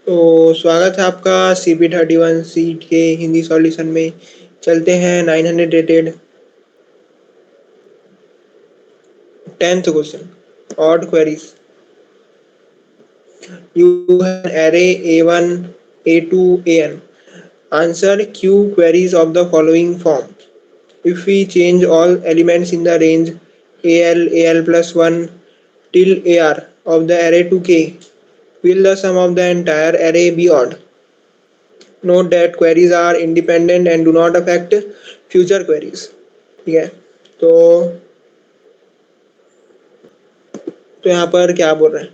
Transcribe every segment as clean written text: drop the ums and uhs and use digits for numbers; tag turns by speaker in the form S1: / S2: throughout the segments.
S1: तो स्वागत है आपका CP31 सीट के हिंदी सॉल्यूशन में। चलते हैं 900 rated 10th question. Odd queries. You have an array A1, A2, AN. Answer Q queries of the following form. If we change all elements in the range AL plus 1 till AR of the array to K, will the sum of the entire array be odd? Note that queries are independent and do not affect future queries. ठीक है। तो यहाँ पर क्या बोल रहे हैं,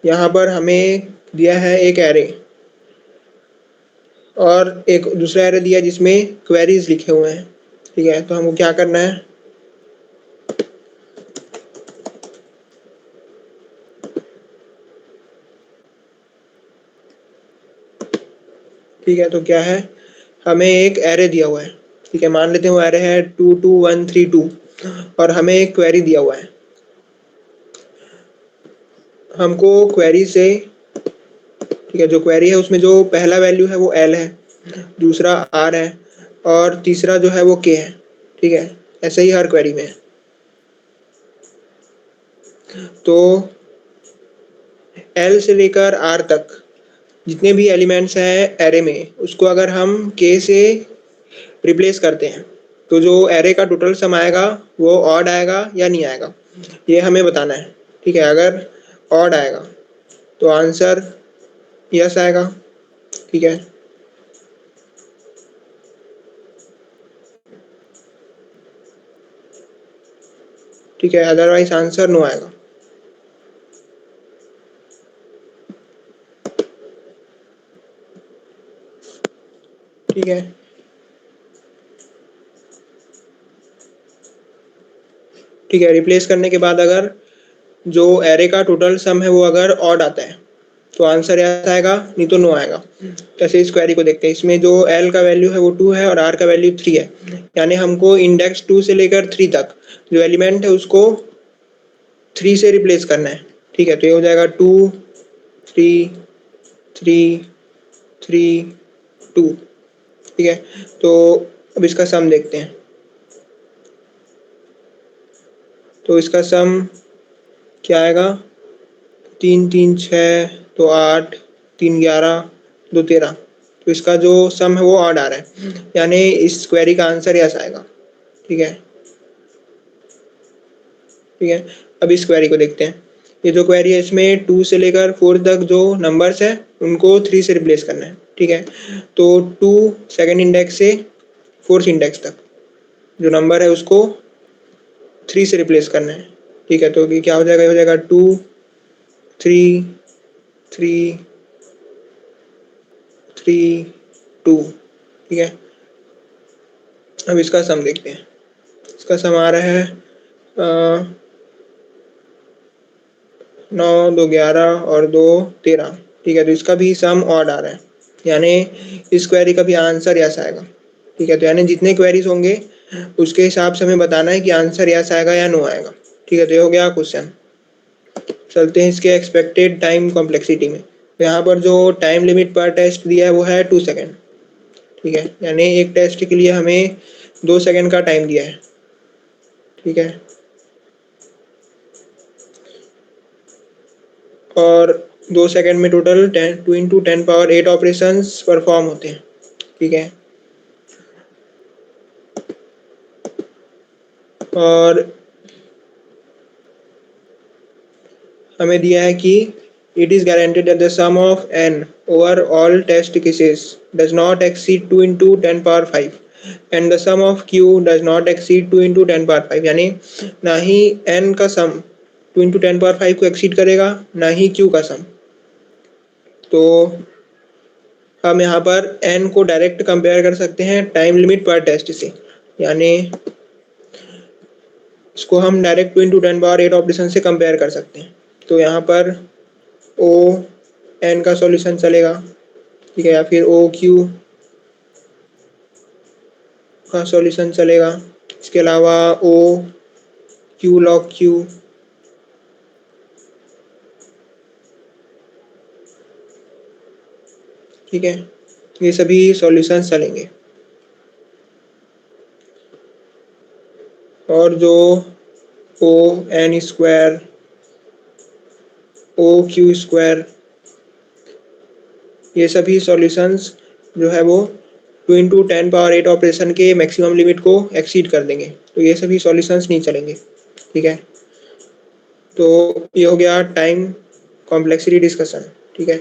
S1: यहाँ पर हमें दिया है एक एरे और एक दूसरा एरे दिया जिसमें क्वेरीज लिखे हुए हैं। ठीक है, तो हमको क्या करना है, ठीक है, तो क्या है, हमें एक एरे दिया हुआ है। ठीक है, मान लेते हैं वो एरे है 22132 और हमें एक क्वेरी दिया हुआ है। हमको क्वेरी से, ठीक है, जो क्वेरी है उसमें जो पहला वैल्यू है वो एल है, दूसरा आर है और तीसरा जो है वो के है। ठीक है, ऐसे ही हर क्वेरी में। तो एल से लेकर आर तक जितने भी एलिमेंट्स हैं एरे में, उसको अगर हम के से रिप्लेस करते हैं तो जो एरे का टोटल सम आएगा वो ऑड आएगा या नहीं आएगा, ये हमें बताना है। ठीक है, अगर ऑड आएगा तो आंसर यस आएगा। ठीक है, ठीक है, अदरवाइज आंसर नो आएगा। ठीक है, ठीक है, रिप्लेस करने के बाद अगर जो एरे का टोटल सम है वो अगर ऑड आता है तो आंसर यस आएगा, नहीं तो नो आएगा। जैसे इस क्वेरी को देखते हैं, इसमें जो एल का वैल्यू है वो 2 है और आर का वैल्यू 3 है, यानी हमको इंडेक्स 2 से लेकर 3 तक जो एलिमेंट है उसको 3 से रिप्लेस करना है। ठीक है, तो ये हो जाएगा 2 3 3 3 2। ठीक है, तो अब इसका सम देखते हैं। तो इसका सम क्या आएगा, 3 3 6 तो 8, 3 11 2 13। तो इसका जो सम है वो ऑड आ रहा है, यानी इस क्वेरी का आंसर यस आएगा। ठीक है, ठीक है, अब इस क्वेरी को देखते हैं। ये जो क्वेरी है इसमें 2 से लेकर 4 तक जो नंबर्स है उनको 3 से रिप्लेस करना है। ठीक है, तो 2 सेकेंड इंडेक्स से 4th इंडेक्स तक जो नंबर है उसको 3 से रिप्लेस करना है। ठीक है, तो क्या हो जाएगा, ये हो जाएगा 2 3 3 3 2। ठीक है, अब इसका सम देखते हैं। इसका सम आ रहा है 9 2 11 और 2 13। ठीक है, तो इसका भी सम ऑड आ रहा है, यानी इस क्वेरी का भी आंसर यस आएगा। ठीक है, तो यानी जितने क्वेरीज होंगे उसके हिसाब से हमें बताना है कि आंसर यस आएगा या नो आएगा। ठीक है, तो ये हो गया क्वेश्चन। चलते हैं इसके एक्सपेक्टेड टाइम कॉम्प्लेक्सिटी में। तो यहाँ पर जो टाइम लिमिट पर टेस्ट दिया है वो है 2 सेकेंड। ठीक है, यानी एक टेस्ट के लिए हमें 2 सेकेंड का टाइम दिया है। ठीक है, और 2 सेकेंड में total 2 into 10 power 8 operations perform होते हैं। ठीक है, और हमें दिया है कि it is guaranteed that the sum of N over all test cases does not exceed 2 into 10 power 5 and the sum of Q does not exceed 2 into 10 power 5, यानी ना ही एन का सम 2 इंटू 10 पावर 5 को एक्सीड करेगा, ना ही Q का सम। तो हम यहाँ पर एन को डायरेक्ट कंपेयर कर सकते हैं टाइम लिमिट पर टेस्ट से, यानी इसको हम डायरेक्ट 2 इंटू 10 पावर 8 ऑपरेशन से कंपेयर कर सकते हैं। तो यहाँ पर ओ एन का सॉल्यूशन चलेगा। ठीक है, या फिर ओ क्यू का सॉल्यूशन चलेगा। इसके अलावा ओ क्यू लॉग क्यू, ठीक है, ये सभी सॉल्यूशंस चलेंगे। और जो O N square, O Q square, ये सभी सॉल्यूशंस जो है वो 2 इंटू 10⁸ ऑपरेशन के मैक्सिमम लिमिट को एक्सीड कर देंगे, तो ये सभी सॉल्यूशंस नहीं चलेंगे। ठीक है, तो ये हो गया टाइम कॉम्प्लेक्सिटी डिस्कशन। ठीक है,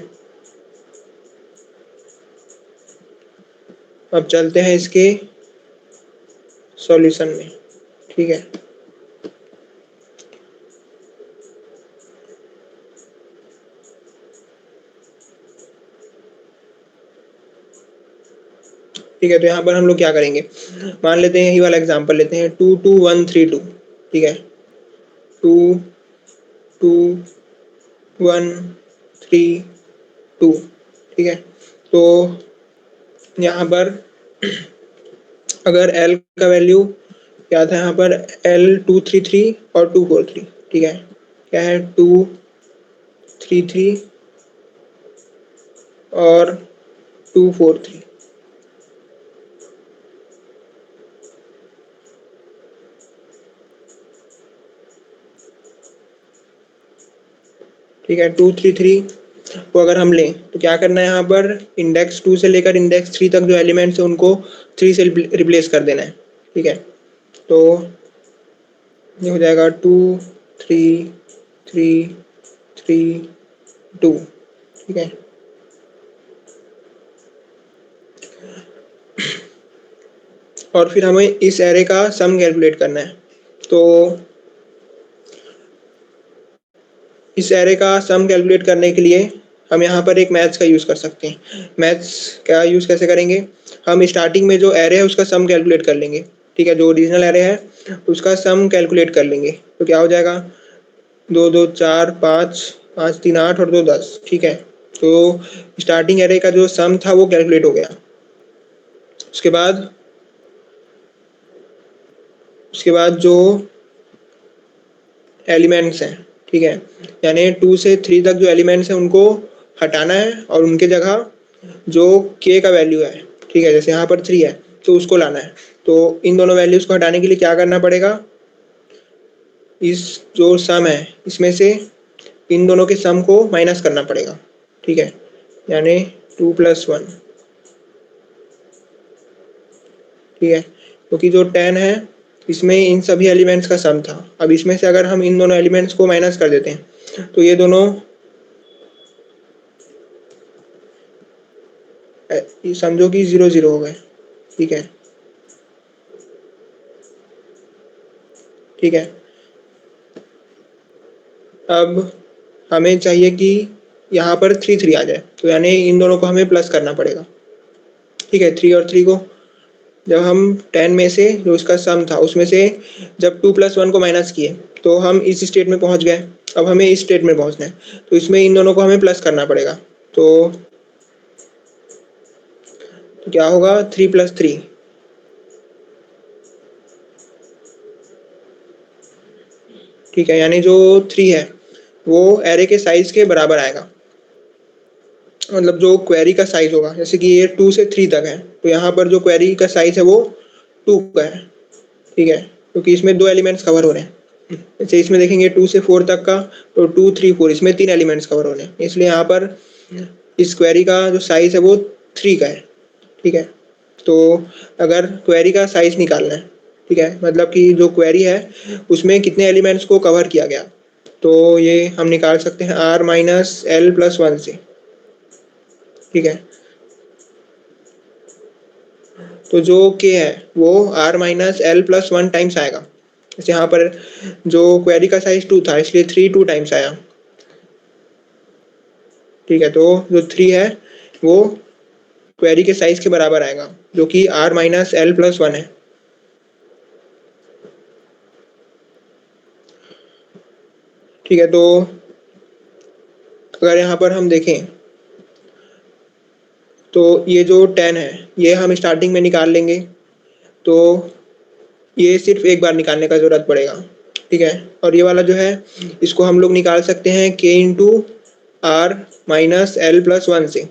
S1: अब चलते हैं इसके सॉल्यूशन में। ठीक है, ठीक है, तो यहाँ पर हम लोग क्या करेंगे, मान लेते हैं यही वाला एग्जांपल लेते हैं 2 2 1 3 2। ठीक है, 2 2 1 3 2। ठीक है, तो यहाँ पर अगर L का वैल्यू क्या था, यहाँ पर L233 और 243। ठीक है, क्या है 233 और 243। ठीक है, 233 को अगर हम लें तो क्या करना है, यहाँ पर इंडेक्स 2 से लेकर इंडेक्स 3 तक जो एलिमेंट्स है उनको 3 से रिप्लेस कर देना है। ठीक है, तो ये हो जाएगा 2 3 3 3 2। ठीक है, और फिर हमें इस एरे का सम कैलकुलेट करना है। तो इस एरे का सम कैलकुलेट करने के लिए हम यहाँ पर एक मैथ्स का यूज़ कर सकते हैं। मैथ्स का यूज़ कैसे करेंगे, हम स्टार्टिंग में जो एरे है उसका सम कैलकुलेट कर लेंगे। ठीक है, जो ओरिजिनल एरे है उसका सम कैलकुलेट कर लेंगे, तो क्या हो जाएगा 2 2 4 5 5 3 8 और 2 10। ठीक है, तो स्टार्टिंग एरे का जो सम था वो कैलकुलेट हो गया। उसके बाद जो एलिमेंट्स हैं, ठीक है, यानी 2 से 3 तक जो एलिमेंट्स हैं उनको हटाना है और उनके जगह जो k का वैल्यू है, ठीक है, जैसे यहाँ पर 3 है तो उसको लाना है। तो इन दोनों वैल्यूज़ को हटाने के लिए क्या करना पड़ेगा, इस जो सम है इसमें से इन दोनों के सम को माइनस करना पड़ेगा। ठीक है, यानी 2 + 1। ठीक है, क्योंकि जो 10 है इसमें इन सभी एलिमेंट्स का सम था। अब इसमें से अगर हम इन दोनों एलिमेंट्स को माइनस कर देते हैं तो ये दोनों समझो कि 0 0 हो गए। ठीक है, ठीक है, अब हमें चाहिए कि यहाँ पर 3 3 आ जाए, तो यानी इन दोनों को हमें प्लस करना पड़ेगा। ठीक है, 3 और 3 को जब हम 10 में से जो इसका सम था उसमें से जब 2 + 1 को माइनस किए तो हम इस स्टेट में पहुंच गए। अब हमें इस स्टेट में पहुंचना है, तो इसमें इन दोनों को हमें प्लस करना पड़ेगा। तो क्या होगा 3 + 3। ठीक है, यानी जो 3 है वो एरे के साइज के बराबर आएगा, मतलब जो क्वेरी का साइज होगा, जैसे कि ये 2 से 3 तक है तो यहाँ पर जो क्वेरी का साइज है वो 2 का है। ठीक है, क्योंकि इसमें 2 एलिमेंट्स कवर हो रहे हैं। जैसे इसमें देखेंगे 2 से 4 तक का, तो 2 3 4 इसमें 3 एलिमेंट्स कवर हो रहे हैं, इसलिए यहाँ पर इस क्वेरी का जो साइज है वो 3 का है। ठीक है, तो अगर क्वेरी का साइज निकालना है, ठीक है, मतलब कि जो क्वेरी है उसमें कितने एलिमेंट्स को कवर किया गया, तो ये हम निकाल सकते हैं r - l + 1 से। ठीक है, तो जो k है वो r - l + 1 टाइम्स आएगा। जैसे यहाँ पर जो क्वेरी का साइज 2 था इसलिए 3 2 टाइम्स आया। ठीक है, तो जो 3 है वो क्वेरी के साइज के बराबर आएगा, जो कि r - l + 1 है। ठीक है, तो अगर यहाँ पर हम देखें तो ये जो 10 है ये हम स्टार्टिंग में निकाल लेंगे, तो ये सिर्फ एक बार निकालने का ज़रूरत पड़ेगा। ठीक है, और ये वाला जो है इसको हम लोग निकाल सकते हैं k × r - l + 1 से।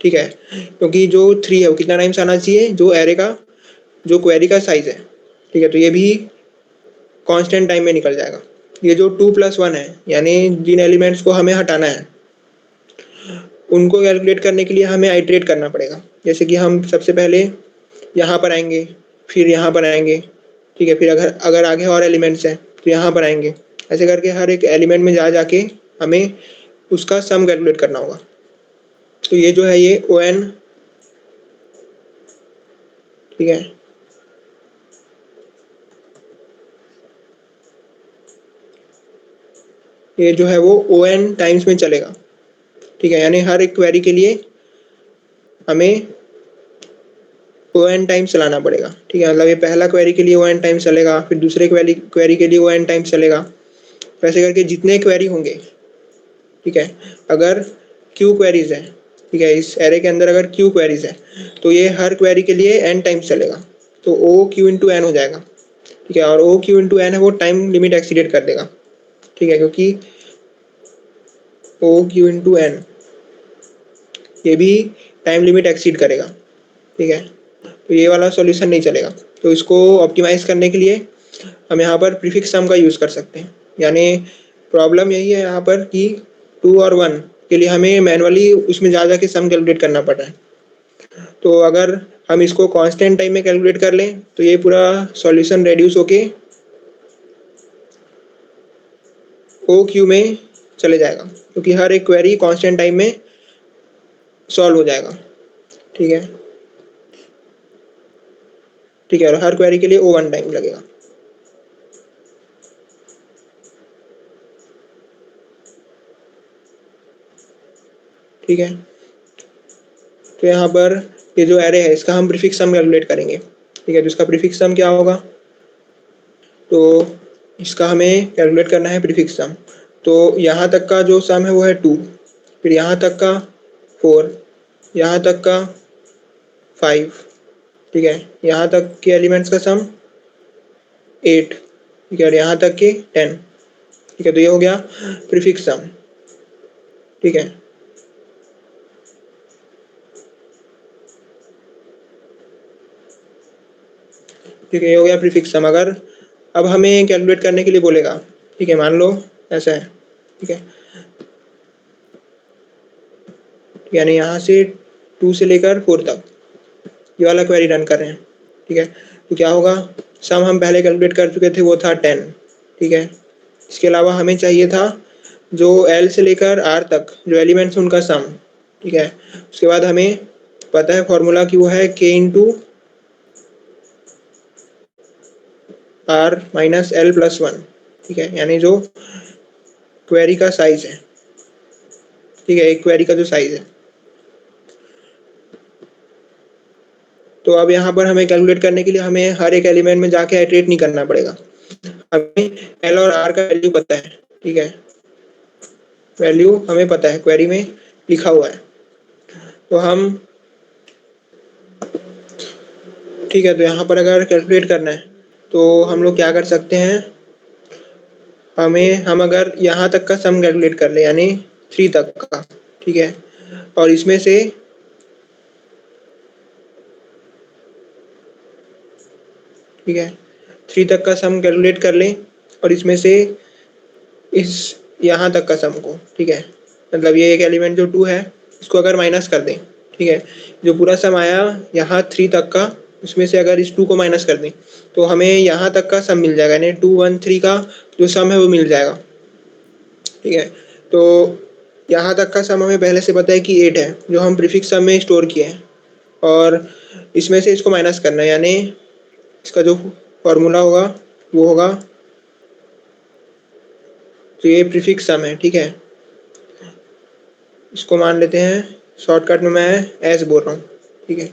S1: ठीक है, क्योंकि जो 3 है वो कितना टाइम्स आना चाहिए, जो एरे का जो क्वेरी का साइज है। ठीक है, तो ये भी कांस्टेंट टाइम में निकल जाएगा। ये जो 2+1 है, यानी जिन एलिमेंट्स को हमें हटाना है उनको कैलकुलेट करने के लिए हमें आइटरेट करना पड़ेगा। जैसे कि हम सबसे पहले यहाँ पर आएंगे, फिर यहाँ पर आएंगे, ठीक है, फिर अगर अगर आगे और एलिमेंट्स हैं तो यहाँ पर आएंगे। ऐसे करके हर एक एलिमेंट में जा जाके हमें उसका सम कैलकुलेट करना होगा। तो ये जो है ये ओ एन, ठीक है, ये जो है वो ओ एन टाइम्स में चलेगा। ठीक है, यानी हर एक क्वेरी के लिए हमें ओ एन टाइम्स चलाना पड़ेगा। ठीक है, मतलब ये पहला क्वेरी के लिए ओ एन टाइम्स चलेगा, फिर दूसरे क्वेरी के लिए ओ एन टाइम्स चलेगा। वैसे करके जितने क्वेरी होंगे, ठीक है, अगर क्यू क्वेरीज है, ठीक है, इस एरे के अंदर अगर क्यू क्वेरीज है तो ये हर क्वेरी के लिए एन टाइम्स चलेगा। तो ओ क्यू इंटू एन हो जाएगा। ठीक है, और ओ क्यू इंटू एन है वो टाइम लिमिट एक्सीडेट कर देगा। ठीक है, क्योंकि ओ क्यू इंटू एन ये भी टाइम लिमिट एक्सीड करेगा। ठीक है, तो ये वाला सॉल्यूशन नहीं चलेगा। तो इसको ऑप्टिमाइज करने के लिए हम यहाँ पर प्रीफिक्स सम का यूज़ कर सकते हैं। यानी प्रॉब्लम यही है यहाँ पर कि 2 और 1 के लिए हमें मैनुअली उसमें जा के सम कैलकुलेट करना पड़ रहा है। तो अगर हम इसको कांस्टेंट टाइम में कैलकुलेट कर लें तो ये पूरा सॉल्यूशन रेड्यूस होके ओ क्यू में चले जाएगा, क्योंकि हर एक क्वेरी कांस्टेंट टाइम में सॉल्व हो जाएगा। ठीक है, ठीक है, और हर क्वेरी के लिए ओ वन टाइम लगेगा। ठीक है, तो यहाँ पर ये जो एरे है इसका हम प्रीफिक्स सम कैलकुलेट करेंगे। ठीक है, तो इसका प्रीफिक्स सम क्या होगा, तो इसका हमें कैलकुलेट करना है प्रीफिक्स सम। तो यहाँ तक का जो सम है वो है 2, फिर यहाँ तक का 4, यहाँ तक का 5, ठीक है, यहाँ तक के एलिमेंट्स का सम 8, ठीक है, और यहाँ तक के 10। ठीक है, तो ये हो गया प्रीफिक्स सम। ठीक है, ठीक है, ये हो गया प्रीफिक्स सम। अगर अब हमें कैलकुलेट करने के लिए बोलेगा, ठीक है, मान लो ऐसा है, ठीक है, यानी यहाँ से 2 से लेकर 4 तक ये वाला क्वेरी रन कर रहे हैं। ठीक है, तो क्या होगा, सम हम पहले कैलकुलेट कर चुके थे वो था 10। ठीक है, इसके अलावा हमें चाहिए था जो एल से लेकर आर तक जो एलिमेंट्स उनका सम। ठीक है, उसके बाद हमें पता है फॉर्मूला कि वो है K into R minus L plus 1। ठीक है, यानी जो क्वेरी का साइज है, ठीक है, एक क्वेरी का जो साइज है। तो अब यहाँ पर हमें कैलकुलेट करने के लिए हमें हर एक एलिमेंट में जाके आइटरेट नहीं करना पड़ेगा। हमें एल और आर का वैल्यू पता है। ठीक है, वैल्यू हमें पता है, क्वेरी में लिखा हुआ है। तो हम, ठीक है, तो यहाँ पर अगर कैलकुलेट करना है तो हम लोग क्या कर सकते हैं, हम अगर यहाँ तक का सम कैलकुलेट कर ले, यानी 3 तक का, ठीक है, और इसमें से, ठीक है, 3 तक का सम कैलकुलेट कर लें और इसमें से इस यहाँ तक का सम को, ठीक है, मतलब ये एक एलिमेंट जो 2 है इसको अगर माइनस कर दें, ठीक है, जो पूरा सम आया यहाँ 3 तक का, उसमें से अगर इस 2 को माइनस कर दें तो हमें यहाँ तक का सम मिल जाएगा, यानी 2 1 3 का जो सम है वो मिल जाएगा। ठीक है, तो यहाँ तक का सम हमें पहले से पता है कि 8 है जो हम प्रीफिक्स सम में स्टोर किए हैं, और इसमें से इसको माइनस करना है, यानी इसका जो फॉर्मूला होगा वो होगा, तो ये प्रीफिक्स सम है। ठीक है, इसको मान लेते हैं, शॉर्टकट में मैं एस बोल रहा हूँ। ठीक है,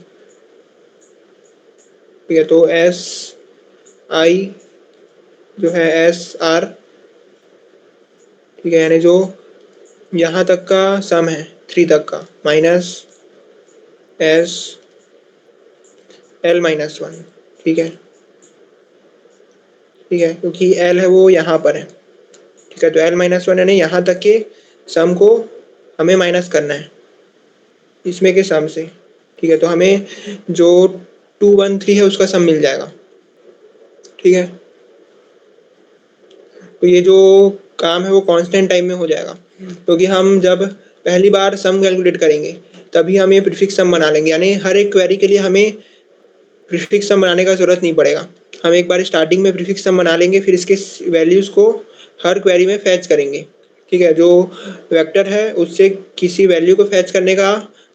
S1: ठीक है, तो एस आई जो है एस आर, ठीक है, यानी जो यहाँ तक का सम है 3 तक का माइनस एस एल माइनस 1। ठीक है, ठीक है, क्योंकि एल है वो यहाँ पर है। ठीक है, तो एल माइनस 1 यानी यहाँ तक के सम को हमें माइनस करना है। इसमें के सम से, ठीक है। तो हमें जो 213 है उसका सम मिल जाएगा, ठीक है। तो ये जो काम है वो कांस्टेंट टाइम में हो जाएगा, क्योंकि हम जब पहली बार सम कैलकुलेट करेंगे तभी हम ये प्रीफिक्स सम बना लेंगे, यानी हर एक क्वेरी के लिए हमें प्रीफिक्स सम बनाने का जरूरत नहीं पड़ेगा। हम एक बार स्टार्टिंग में प्रीफिक्स सम बना लेंगे, फिर इसके वैल्यूज को हर क्वेरी में फैच करेंगे, ठीक है। जो वेक्टर है उससे किसी वैल्यू को फैच करने का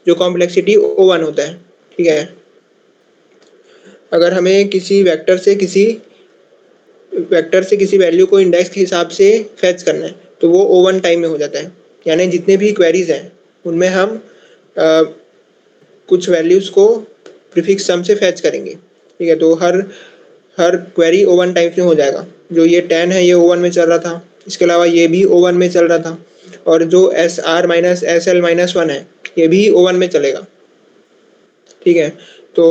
S1: जो कॉम्प्लेक्सिटी O1 होता है, ठीक है। अगर हमें किसी वेक्टर से किसी वैल्यू को इंडेक्स के हिसाब से फैच करना है तो वो O1 टाइम में हो जाता है, यानी जितने भी क्वेरीज हैं उनमें हम कुछ वैल्यूज को प्रीफिक्स सम से फैच करेंगे, ठीक है। तो हर हर क्वेरी O1 टाइम में हो जाएगा। जो ये 10 है ये O1 में चल रहा था, इसके अलावा ये भी O1 में चल रहा था, और जो SR माइनस SL माइनस 1 है ये भी O1 में चलेगा, ठीक है। तो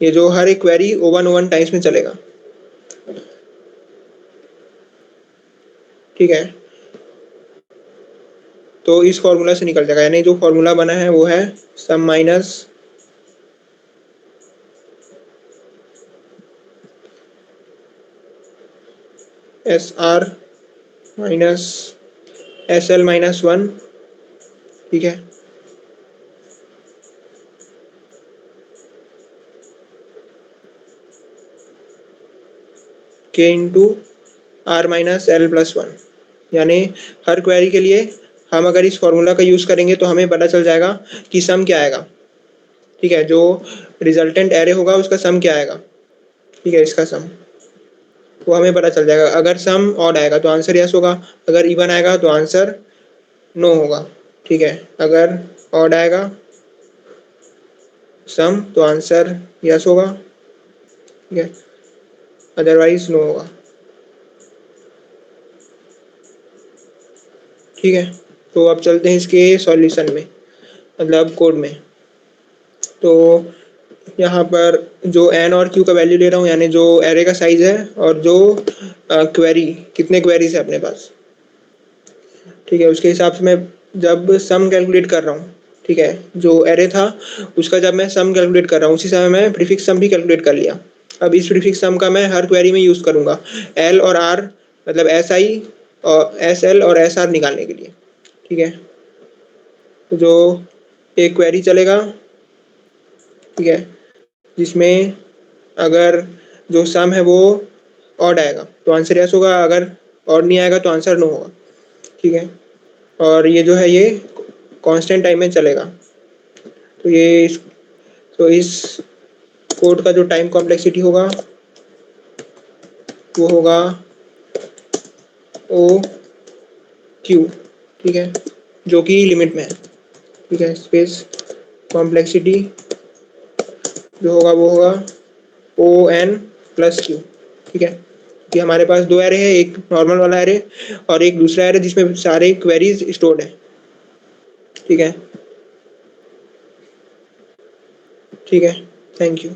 S1: ये जो हर एक क्वेरी O1 टाइम्स में चलेगा, ठीक है। तो इस फॉर्मूला से निकल जाएगा, यानी जो फॉर्मूला बना है वो है sum minus SR minus SL minus 1, ठीक है, K into R minus L plus 1। यानी हर क्वेरी के लिए हम अगर इस फॉर्मूला का यूज़ करेंगे तो हमें पता चल जाएगा कि सम क्या आएगा, ठीक है। जो रिजल्टेंट एरे होगा उसका सम क्या आएगा, ठीक है, इसका सम वो हमें पता चल जाएगा। अगर सम ऑड आएगा तो आंसर यस होगा, अगर इवन आएगा तो आंसर नो होगा, ठीक है। अगर ऑड आएगा सम तो आंसर यस होगा, ठीक है, अदरवाइज नो होगा, ठीक है। तो अब चलते हैं इसके सॉल्यूशन में, मतलब कोड में। तो यहाँ पर जो एन और क्यू का वैल्यू ले रहा हूँ, यानी जो एरे का साइज है और जो क्वेरी कितने क्वेरीज है अपने पास, ठीक है, उसके हिसाब से मैं जब सम कैलकुलेट कर रहा हूँ, ठीक है, जो एरे था उसका जब मैं सम कैलकुलेट कर रहा हूँ उसी समय मैं प्रीफिक्स सम भी कैलकुलेट कर लिया। अब इस प्रीफिक्स सम का मैं हर क्वेरी में यूज़ करूँगा एल और आर, मतलब एस आई और एस एल और एस आर निकालने के लिए, ठीक है। तो जो एक क्वेरी चलेगा, ठीक है, जिसमें अगर जो सम है वो ऑड आएगा तो आंसर यस होगा, अगर ऑड नहीं आएगा तो आंसर नो होगा, ठीक है। और ये जो है ये कांस्टेंट टाइम में चलेगा। तो तो इस कोड का जो टाइम कॉम्प्लेक्सिटी होगा वो होगा ओ क्यू, ठीक है, जो कि लिमिट में है, ठीक है। स्पेस कॉम्प्लेक्सिटी जो होगा वो होगा ओ एन प्लस क्यू, ठीक है। कि हमारे पास दो एरे है, एक नॉर्मल वाला एरे और एक दूसरा एरे जिसमें सारे क्वेरीज स्टोर्ड है, ठीक है, ठीक है। Thank you.